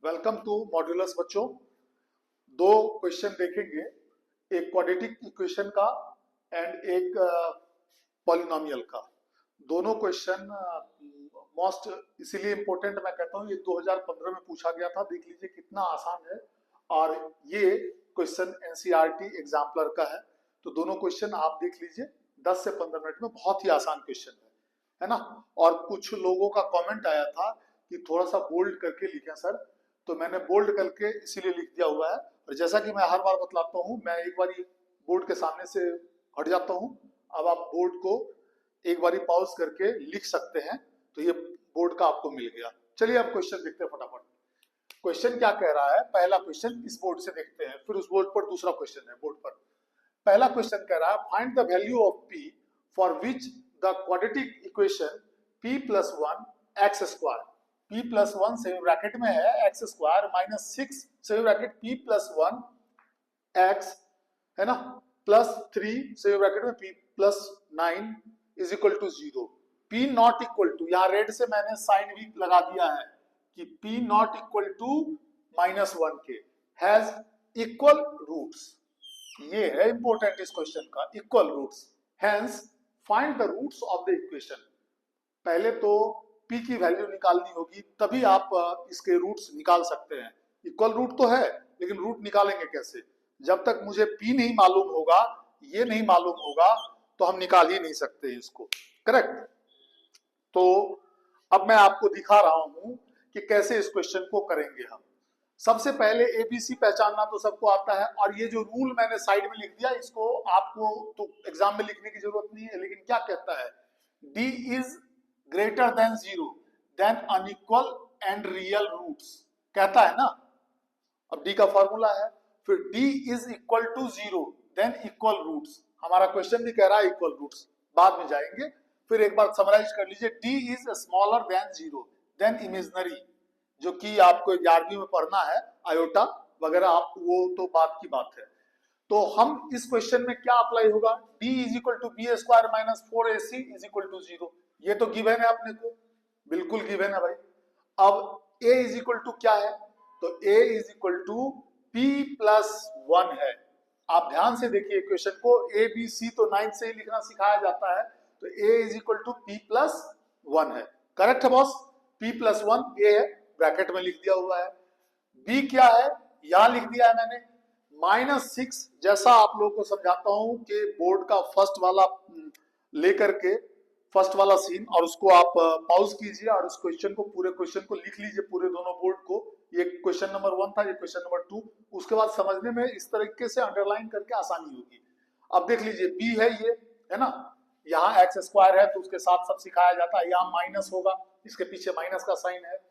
Welcome to modulus बच्चों। दो question देखेंगे, एक क्वाड्रेटिक इक्वेशन का एंड एक पॉलिनोमियल का। दोनों क्वेश्चन मोस्ट इसीलिए इम्पोर्टेंट मैं कहता हूँ, ये 2015 में पूछा गया था। देख लीजिए कितना आसान है, और ये क्वेश्चन एनसीईआरटी एग्जाम्पलर का है। तो दोनों क्वेश्चन आप देख लीजिए, 10 से 15 मिनट में बहुत ही आसान क्वेश्चन है ना। और कुछ लोगों का कमेंट आया था कि थोड़ा सा बोल्ड करके लिखें सर, तो मैंने बोल्ड करके इसीलिए लिख दिया हुआ है। और जैसा कि मैं हर बार बतलाता हूँ, मैं एक बार बोर्ड के सामने से हट जाता हूँ। अब आप बोर्ड को एक बारी पॉज करके लिख सकते हैं, तो ये बोर्ड का आपको मिल गया। चलिए अब क्वेश्चन देखते हैं फटाफट। क्वेश्चन क्या कह रहा है, पहला क्वेश्चन इस बोर्ड से देखते हैं, फिर उस बोर्ड पर दूसरा क्वेश्चन है बोर्ड पर। पहला क्वेश्चन कह रहा है, find the value of p for which the quadratic equation p plus 1 x square, p plus 1 semi bracket में है x square minus 6 semi bracket p plus 1 x है ना, प्लस 3 सेमी ब्रैकेट में p plus 9 is equal to 0। p not equal to, यहाँ red से मैंने sign भी लगा दिया है कि p नॉट इक्वल टू -1 के, हैज इक्वल रूट्स। ये है इंपॉर्टेंट इस क्वेश्चन का, equal roots. Hence find the roots of the equation. पहले तो p की वैल्यू निकालनी होगी, तभी आप इसके रूट्स निकाल सकते हैं। इक्वल रूट तो है, लेकिन रूट निकालेंगे कैसे? जब तक मुझे p नहीं मालूम होगा, ये नहीं मालूम होगा, तो हम निकाल ही नहीं सकते इसको। करेक्ट। तो अब मैं आपको दिखा रहा हूं कि कैसे इस क्वेश्चन को करेंगे हम। सबसे पहले एबीसी पहचानना तो सबको आता है, और ये जो रूल मैंने साइड में लिख दिया, इसको आपको तो एग्जाम में लिखने की जरूरत नहीं है, लेकिन क्या कहता है, d is greater than 0 then unequal and real roots, कहता है ना। अब d का फॉर्मूला है, फिर d is equal to 0 then equal roots. हमारा क्वेश्चन भी कह रहा है इक्वल रूट्स, बाद में जाएंगे। फिर एक बार समराइज कर लीजिए, d is smaller than 0 then imaginary, जो कि आपको 11वीं में पढ़ना है, आयोटा वगैरह, आप वो तो बात की बात है। तो हम इस क्वेश्चन में क्या अप्लाई होगा, d is equal to b square minus 4ac is equal to 0। ये तो गिवन है अपने को, बिल्कुल गिवन है भाई। अब a इज इक्वल टू क्या है, तो a is equal to p plus 1 है। आप ध्यान से देखिए क्वेश्चन को, a b c तो 9 से ही लिखना सिखाया जाता है, तो a is equal to p plus 1 है। करेक्ट है बॉस, p प्लस 1 a है, ब्रैकेट में लिख दिया हुआ है। b क्या है, यहां लिख दिया है मैंने -6। जैसा आप लोगों को समझाता हूं कि बोर्ड का फर्स्ट वाला लेकर के फर्स्ट वाला सीन, और उसको आप पॉज कीजिए और उस क्वेश्चन को, पूरे क्वेश्चन को लिख लीजिए, पूरे दोनों बोर्ड को। ये क्वेश्चन नंबर 1 था, ये क्वेश्चन नंबर 2। उसके बाद समझने में इस तरीके से अंडरलाइन करके आसानी होगी। अब देख लीजिए, b है ये, है ना, यहाँ एक्स स्क्वायर है तो उसके साथ सब सिखाया जाता है, यहाँ माइनस होगा, इसके पीछे माइनस का साइन है,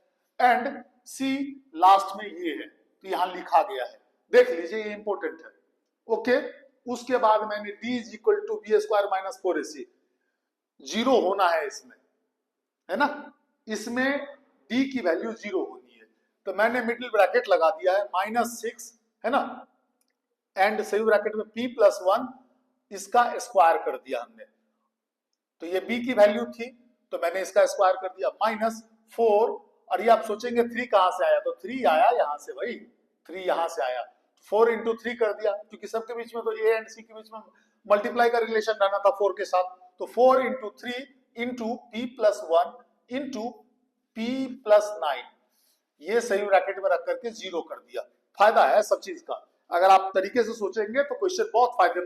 एंड c लास्ट में ये है, तो यहाँ लिखा गया है, देख लीजिए, ये इंपॉर्टेंट है। ओके, उसके बाद मैंने d is equal to b square minus 4ac, 0 होना है इसमें, है ना, इसमें d की वैल्यू 0 होनी है, तो मैंने मिडिल ब्रैकेट लगा दिया है -6, है ना, एंड सेमी ब्रैकेट में p प्लस 1, इसका स्क्वायर कर दिया हमने। तो ये b की वैल्यू थी, तो मैंने इसका स्क्वायर कर दिया -4। और ये आप सोचेंगे 3 कहां से आया, तो 3 आया यहां से भाई, 3 यहां से आया, 4 इंटू 3 कर दिया, क्योंकि सबके बीच में तो a एंड c के बीच में मल्टीप्लाई का रिलेशन रहना था 4 के साथ, तो 4 into 3 into p plus 1 into p plus 9, ये सही ब्रैकेट में रख करके 0 कर दिया। फायदा है सब चीज का, अगर आप तरीके से सोचेंगे तो क्वेश्चन बहुत फायदे,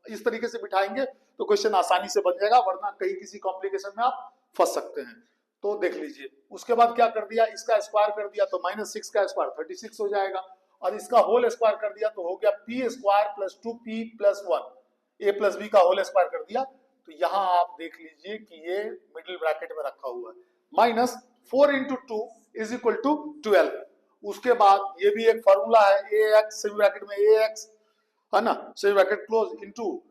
इस तरीके से बिठाएंगे तो क्वेश्चन आसानी से बन जाएगा, वरना कहीं किसी कॉम्प्लिकेशन में आप फंस सकते हैं। तो देख लीजिए, उसके बाद क्या कर दिया, इसका स्क्वायर कर दिया, तो -6 का स्क्वायर 36 हो जाएगा, और इसका होल स्क्वायर कर दिया तो हो गया p square plus 2p plus 1, a plus b का होल स्क्वायर कर दिया। तो यहां आप देख लीजिए कि ये मिडिल ब्रैकेट में रखा हुआ है, -4 इंटू 2 इज इक्वल टू 12। उसके बाद ये भी एक फॉर्मूला है, ax सेमी ब्रैकेट में ax, है ना, सेमी ब्रैकेट क्लोज, इंटू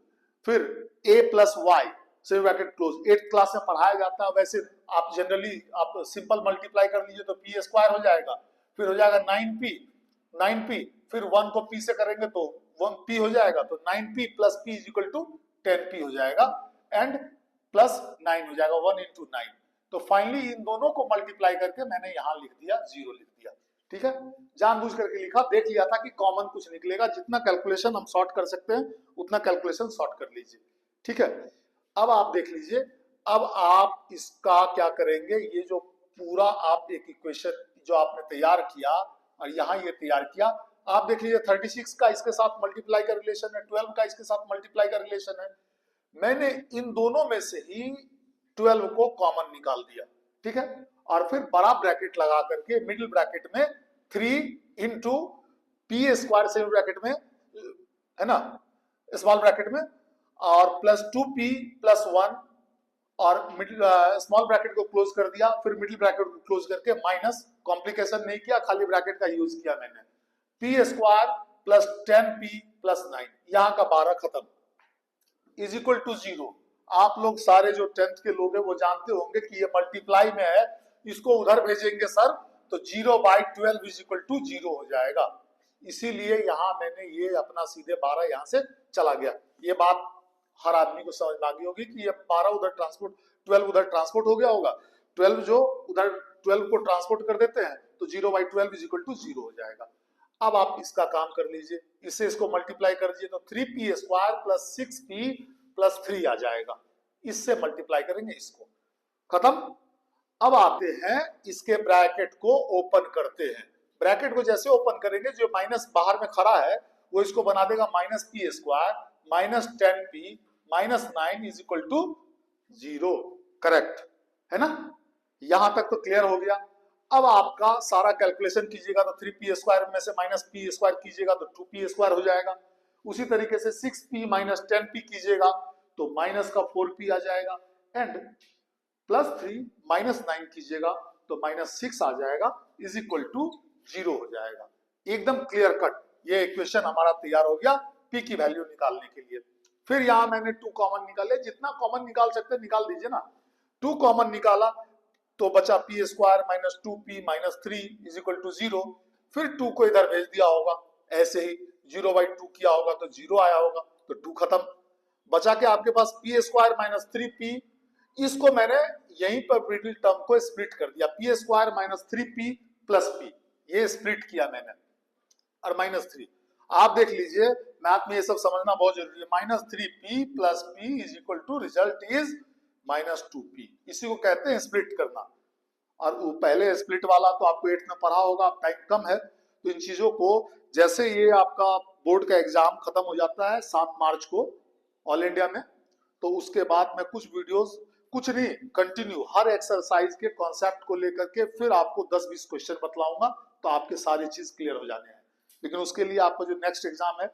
फिर a plus y semi bracket close. 8th class में पढ़ाया जाता है, वैसे आप जनरली आप सिंपल मल्टीप्लाई कर लीजिए तो p स्क्वायर हो जाएगा, फिर हो जाएगा 9p, फिर 1 को p से करेंगे तो 1p हो जाएगा, तो 9p plus p is equal to 10p हो जाएगा, एंड प्लस 9 हो जाएगा, 1 इंटू 9। तो फाइनली इन दोनों को मल्टीप्लाई करके मैंने यहां लिख दिया, 0 लिख दिया। ठीक है, जानबूझ करके लिखा, देख लिया था कि कॉमन कुछ निकलेगा, जितना कैलकुलेशन हम सॉर्ट कर सकते हैं उतना कैलकुलेशन सॉर्ट कर लीजिए। ठीक है, अब आप देख लीजिए, अब आप इसका क्या करेंगे, ये जो पूरा आप एक इक्वेशन जो आपने तैयार किया और यहाँ ये तैयार किया, आप देख लीजिए 36 का इसके साथ मल्टीप्लाई का रिलेशन है, 12 का इसके साथ मल्टीप्लाई का रिलेशन है। मैंने इन दोनों में से ही 12 को कॉमन निकाल दिया। ठीक है, और फिर बड़ा ब्रैकेट लगा करके मिडिल ब्रैकेट में 3 into P square semi bracket में है ना, स्मॉल ब्रैकेट में, और प्लस 2p प्लस 1, और मिडिल स्मॉल ब्रैकेट को क्लोज कर दिया, फिर मिडिल ब्रैकेट को क्लोज करके माइनस, कॉम्प्लिकेशन नहीं किया, खाली ब्रैकेट का यूज किया मैंने, P square plus 10p plus 9, यहाँ का 12 खत्म, इज इक्वल टू 0। आप लोग सारे जो 10th के लोग हैं वो जानते होंगे कि ये मल्टीप्लाई में है, इसको उधर भेजेंगे सर तो 0/12 इज इक्वल टू 0 हो जाएगा, इसीलिए यहां मैंने ये अपना सीधे 12 यहां से चला गया। ये बात हर आदमी को समझ में आ गई होगी कि ये 12 उधर ट्रांसपोर्ट, 12 उधर ट्रांसपोर्ट हो गया होगा, 12 जो उधर 12 को ट्रांसपोर्ट कर देते हैं तो 0/12 इज इक्वल टू 0 हो जाएगा। अब आप इसका काम कर लीजिए, इससे इसको मल्टीप्लाई कर दीजिए तो 3p square plus 6p plus 3 आ जाएगा, इससे मल्टीप्लाई करेंगे इसको, खत्म। अब आते हैं इसके ब्रैकेट को ओपन करते हैं, ब्रैकेट को जैसे ओपन करेंगे जो माइनस बाहर में खड़ा है वो इसको बना देगा minus p square minus 10p minus 9 is equal to 0, correct है ना, यहां तक तो क्लियर हो गया। अब आपका सारा कैलकुलेशन कीजिएगा तो 3p स्क्वायर में से माइनस पी स्क्वायर कीजिएगा तो 2p स्क्वायर हो जाएगा, उसी तरीके से 6p माइनस 10p कीजिएगा तो माइनस का 4p आ जाएगा, एंड प्लस 3 माइनस 9 कीजिएगा तो माइनस 6 आ जाएगा, इज इक्वल टू 0 हो जाएगा। एकदम क्लियर कट ये इक्वेशन हमारा तैयार हो गया p की वैल्यू निकालने के लिए। फिर यहां मैंने 2 कॉमन निकाले, जितना कॉमन निकाल सकते निकाल दीजिए ना, 2 कॉमन निकाला तो बचा p square minus 2p minus 3 is equal to 0, फिर 2 को इधर भेज दिया होगा, ऐसे ही 0/2 किया होगा तो 0 आया होगा, तो 2 खत्म, बचा के आपके पास p स्क्वायर माइनस 3p, इसको मैंने यहीं पर मिडिल टर्म को स्प्लिट कर दिया, p square minus 3p plus p, ये स्प्लिट किया मैंने, और माइनस 3, आप देख लीजिए मैथ में ये सब समझना बहुत जरूरी है, minus 3p plus p is equal to result is minus 2p, इसी को कहते हैं स्प्लिट करना। और वो पहले स्प्लिट वाला तो आपको 8th में पढ़ा होगा, टाइम कम है तो इन चीजों को, जैसे ये आपका बोर्ड का एग्जाम खत्म हो जाता है 7 मार्च को ऑल इंडिया में, तो उसके बाद मैं कुछ वीडियोस, कुछ नहीं कंटिन्यू हर एक्सरसाइज के कॉन्सेप्ट को लेकर के फिर आपको 10-20 क्वेश्चन बतलाऊंगा, तो आपके सारी चीज क्लियर हो जाने हैं। लेकिन उसके लिए आपको जो नेक्स्ट एग्जाम है,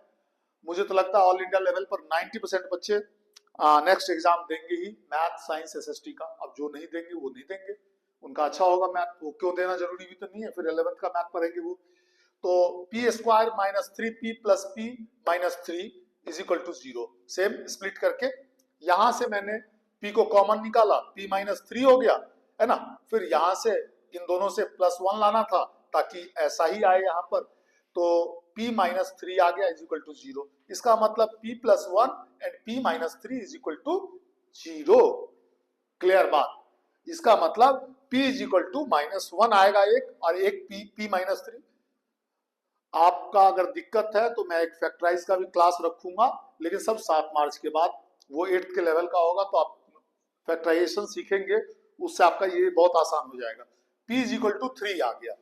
मुझे तो लगता है ऑल इंडिया लेवल पर 90% बच्चे नेक्स्ट एग्जाम देंगे ही, मैथ साइंस एसएसटी का। अब जो नहीं देंगे वो नहीं देंगे, उनका अच्छा होगा मैथ, वो क्यों देना जरूरी भी तो नहीं है, फिर 11th का मैथ पढ़ेंगे वो। तो p square minus 3p plus p minus 3 is equal to 0, same split करके यहां से मैंने p को कॉमन निकाला, p माइनस 3 हो गया है ना, फिर यहां से इन दोनों से प्लस 1 लाना था ताकि ऐसा ही आए यहाँ पर, तो p माइनस 3 आ गया इज इक्वल टू 0, इसका मतलब p plus 1 and p minus 3 is equal to 0, clear बात, इसका मतलब p is equal to minus 1 आएगा एक, और एक p माइनस 3। आपका अगर दिक्कत है तो मैं एक फैक्टराइज का भी क्लास रखूंगा, लेकिन सब 7 मार्च के बाद, वो 8th के लेवल का होगा, तो आप फैक्टराइजेशन सीखेंगे, उससे आपका ये बहुत आसान हो जाएगा। p इज इक्वल टू 3 आ गया,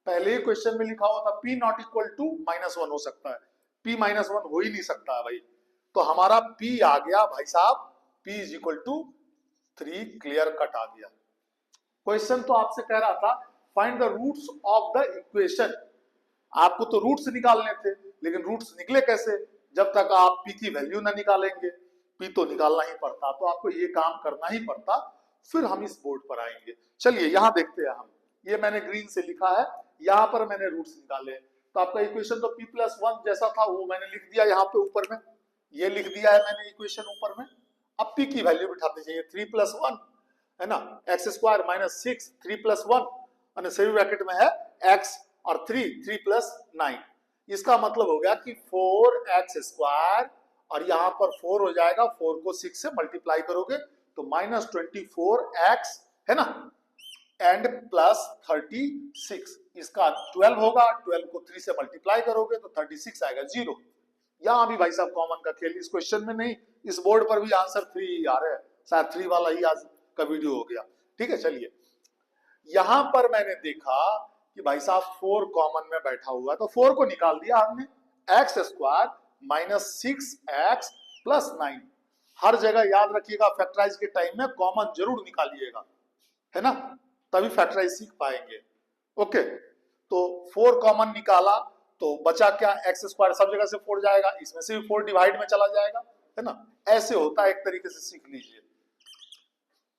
पहले ही क्वेश्चन में लिखा हुआ था p नॉट इक्वल टू -1 हो सकता है, p -1 हो ही नहीं सकता है भाई, तो हमारा p आ गया भाई साहब, p is equal to 3, clear cut आ गया। क्वेश्चन तो आपसे कह रहा था find the roots of the equation, आपको तो रूट्स निकालने थे, लेकिन रूट्स निकले कैसे, जब तक आप p की वैल्यू ना निकालेंगे, p तो निकालना ही पड़ता, तो आपको ये काम करना ही पड़ता, फिर हम इस बोर्ड पर आएंगे। चलिए यहां देखते हैं हम, ये मैंने ग्रीन से लिखा है, यहां पर मैंने रूट्स निकाले, तो आपका इक्वेशन तो p प्लस 1 जैसा था वो मैंने लिख दिया यहाँ पे ऊपर में, ये लिख दिया है मैंने इक्वेशन ऊपर में। अब p की वैल्यू बिठाते जाइए, 3 प्लस 1 है ना, एक्स स्क्वायर माइनस 6, 3 प्लस 1 और सेमी ब्रैकेट में है x और 3 प्लस 9, इसका मतलब हो गया कि 4x स्क्वायर, और यहाँ पर 4 हो जाएगा, 4 को 6 से मल्टीप्लाई करोगे तो -24x है ना, एंड प्लस 36, इसका 12 होगा, 12 को 3 से मल्टीप्लाई करोगे तो 36 आएगा, 0। यहां भी भाई साहब कॉमन का खेल, इस क्वेश्चन में नहीं, इस बोर्ड पर भी आंसर 3 आ रहा है, शायद 3 वाला ही आज का वीडियो हो गया। ठीक है, चलिए यहां पर मैंने देखा कि भाई साहब 4 कॉमन में बैठा हुआ, तो 4 को निकाल दिया हमने, x square minus 6x plus 9। हर जगह याद रखिएगा फैक्टराइज के टाइम में कॉमन जरूर निकालिएगा, है ना, तभी फैक्टराइज सीख पाएंगे। ओके, तो 4 कॉमन निकाला तो बचा क्या, एक्स स्क्वायर सब जगह से 4 जाएगा, इसमें से भी 4 डिवाइड में चला जाएगा, है ना, ऐसे होता है, एक तरीके से सीख लीजिए।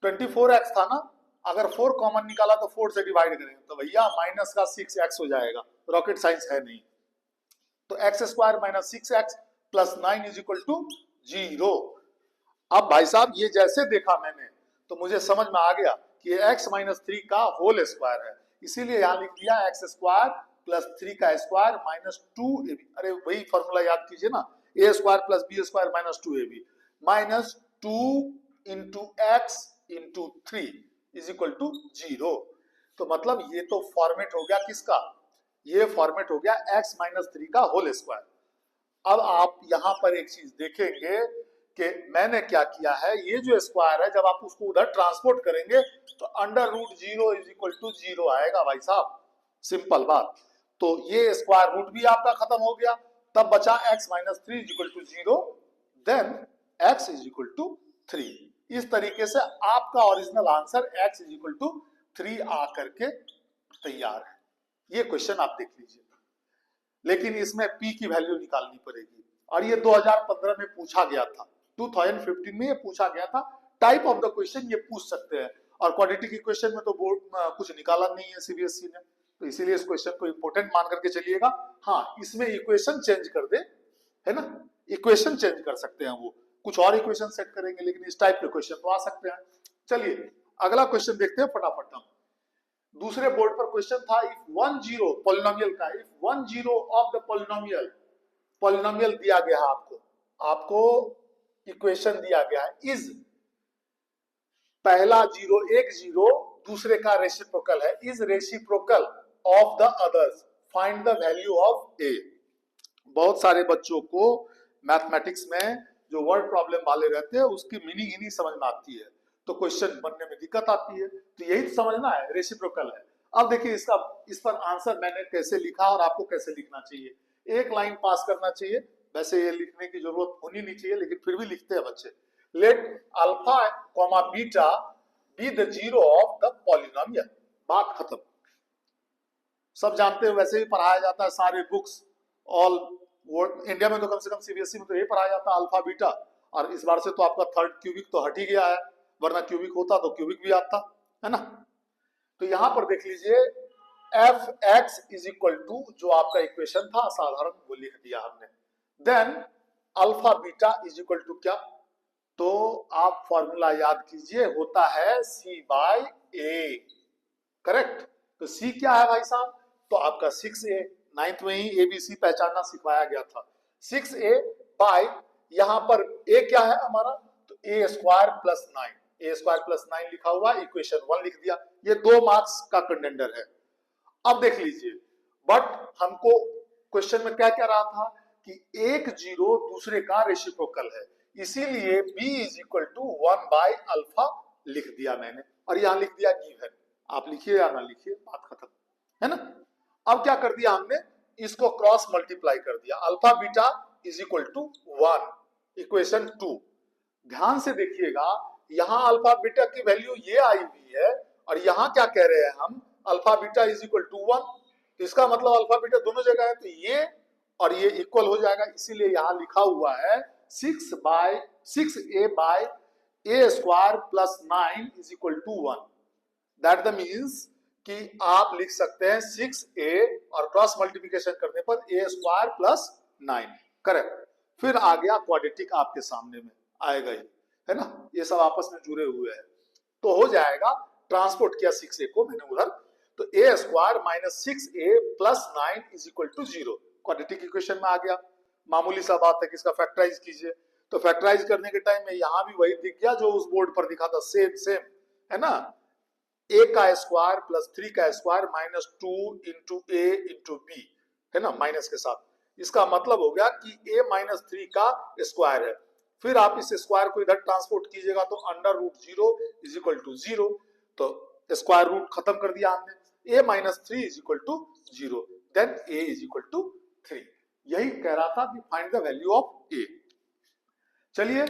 24x था ना, अगर 4 कॉमन निकाला तो 4 से डिवाइड करेंगे तो भैया माइनस का 6x हो जाएगा, रॉकेट साइंस है नहीं। तो x square minus 6x plus 9 is equal to 0। अब भाई साहब ये जैसे देखा मैंने तो मुझे समझ में आ गया कि ये x माइनस 3 का होल स्क्वायर है, इसीलिए यहां लिख दिया एक्स स्क्वायर प्लस 3 का स्क्वायर माइनस 2ab। अरे वही फॉर्मूला याद कीजिए ना, a square plus b square minus 2ab minus 2 into x into 3 is equal to 0। तो मतलब ये तो फॉर्मेट हो गया किसका, ये फॉर्मेट हो गया x माइनस 3 का होल स्क्वायर। अब आप यहां पर एक चीज देखेंगे कि मैंने क्या किया है, ये जो स्क्वायर है जब आप उसको उधर ट्रांसपोर्ट करेंगे तो under root 0 is equal to 0 आएगा भाई साहब, सिंपल बात। तो ये स्क्वायर रूट भी आपका खत्म हो गया, तब बचा x minus 3 is equal to 0, then x is equal to 3। इस तरीके से आपका original answer x is equal to 3 आकर के तैयार है। ये क्वेश्चन आप देख लीजिए, लेकिन इसमें p की वैल्यू निकालनी पड़ेगी, और ये 2015 में पूछा गया था, 2015 में ये पूछा गया था। टाइप ऑफ द क्वेश्चन ये पूछ सकते हैं, और क्वाड्रेटिक इक्वेशन में तो बोर्ड कुछ निकाला नहीं है सीबीएसई ने, तो इसीलिए इस क्वेश्चन को इंपोर्टेंट मान करके चलिएगा। हाँ, इसमें इक्वेशन चेंज कर दे, है ना, इक्वेशन चेंज कर सकते हैं, वो कुछ और इक्वेशन सेट करेंगे, लेकिन इस टाइप के क्वेश्चन तो आ सकते हैं। चलिए अगला क्वेश्चन देखते हैं फटाफट हम। दूसरे बोर्ड पर क्वेश्चन था, इफ 1 0 पॉलिनोमियल का, इफ 1 0 ऑफ द पॉलिनोमियल दिया गया है, आपको इक्वेशन दिया गया है, इज पहला 0 एक 0 दूसरे का रेसिप्रोकल है, is reciprocal of the others, find the value of A. बहुत सारे बच्चों को मैथमेटिक्स में जो वर्ड प्रॉब्लम वाले रहते हैं उसकी मीनिंग ही नहीं समझ में आती है, तो क्वेश्चन बनने में दिक्कत आती है, तो यही समझना है, रेसिप्रोकल है। अब देखिए इस पर आंसर मैंने कैसे लिखा और आपको कैसे लिखना चाहिए, एक लाइन पास करना चाहिए, वैसे ये लिखने की जरूरत होनी नहीं चाहिए, लेकिन फिर भी लिखते हैं बच्चे। Let alpha comma beta be the 0 of the polynomial, बात खत्म। सब जानते हैं, वैसे ही पढ़ाया जाता है सारे बुक्स, ऑल इंडिया में तो कम से कम सीबीएसई में तो ये पढ़ाया जाता है अल्फा बीटा, और इस बार से तो आपका थर्ड क्यूबिक तो हट ही गया है, वरना क्यूबिक होता तो क्यूबिक भी आता, है ना। तो यहां पर देख लीजिए f x is equal to जो आपका इक्वेशन था साधारण वो लिख दिया हमने, then alpha beta is equal to क्या, तो आप फॉर्मूला याद कीजिए, होता है सी बाय ए, करेक्ट। तो सी क्या है भाई साहब, तो आपका 6a, 9th में ही एबीसी पहचानना सिखाया गया था, 6a बाय यहां पर a क्या है हमारा, तो a square plus 9, a square plus 9 लिखा हुआ, इक्वेशन 1 लिख दिया, ये 2 मार्क्स का कंटेंडर है। अब देख लीजिए, बट हमको क्वेश्चन में क्या कह रहा था कि एक 0 दूसरे का रेसिप्रोकल है, इसीलिए b is equal to 1 by alpha लिख दिया मैंने, और यहां लिख दिया गिवन। आप लिखिए या ना लिखिए, बात खत्म, है ना। अब क्या कर दिया हमने, इसको क्रॉस मल्टीप्लाई कर दिया, alpha beta is equal to 1, equation 2। ध्यान से देखिएगा, यहां अल्फा बीटा की वैल्यू ये आई हुई है, और यहां क्या कह रहे हैं हम, alpha beta is equal to 1, तो इसका मतलब अल्फा बीटा दोनों जगह है, तो ये और ये इक्वल हो जाएगा, इसीलिए यहां लिखा हुआ है 6a by a square plus 9 is equal to 1। That the means कि आप लिख सकते हैं 6a और क्रॉस मल्टीप्लिकेशन करने पर a स्क्वायर प्लस 9, करेक्ट। फिर आ गया क्वाड्रेटिक आपके सामने में आएगा ही, है ना, ये सब आपस में जुड़े हुए हैं, तो हो जाएगा, ट्रांसपोर्ट किया 6a को मैंने उधर, तो a square minus 6a plus 9 is equal to 0, quadratic equation में आ गया। मामूली सा बात है कि इसका फैक्टराइज कीजिए, तो फैक्टराइज करने के टाइम में यहां भी वही दिख गया जो उस बोर्ड पर दिखा था, सेम है ना, ए का स्क्वायर प्लस 3 का स्क्वायर माइनस 2 इंटू ए इंटू बी, है ना, माइनस के साथ। इसका मतलब हो गया कि a माइनस 3 का स्क्वायर है। फिर आप इस स्क्वायर को इधर ट्रांसपोर्ट कीजिएगा तो under root 0 is equal to 0, तो स्क्वायर रूट खत्म कर दिया हमने। a minus 3 is equal to 0, then a is equal to 3। यही कह रहा था कि find the value of a। चलिए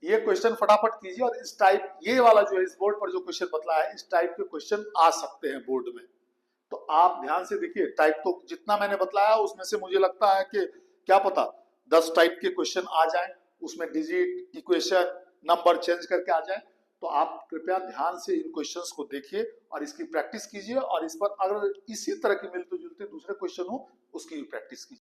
ये क्वेश्चन फटाफट कीजिए, और इस टाइप, ये वाला जो है इस बोर्ड पर जो क्वेश्चन बतलाया है, इस टाइप के क्वेश्चन आ सकते हैं बोर्ड में। तो आप ध्यान से देखिए, टाइप तो जितना मैंने बतलाया उसमें से मुझे लगता है कि क्या पता 10 टाइप के क्वेश्चन आ जाए, उसमें डिजिट, इक्वेशन, नंबर चेंज करके आ जाए। तो आप कृपया ध्यान से इन क्वेश्चंस को देखिए और इसकी प्रैक्टिस कीजिए, और इस पर अगर इसी तरह के मिलते जुलते दूसरे क्वेश्चन हो उसकी भी प्रैक्टिस कीजिए।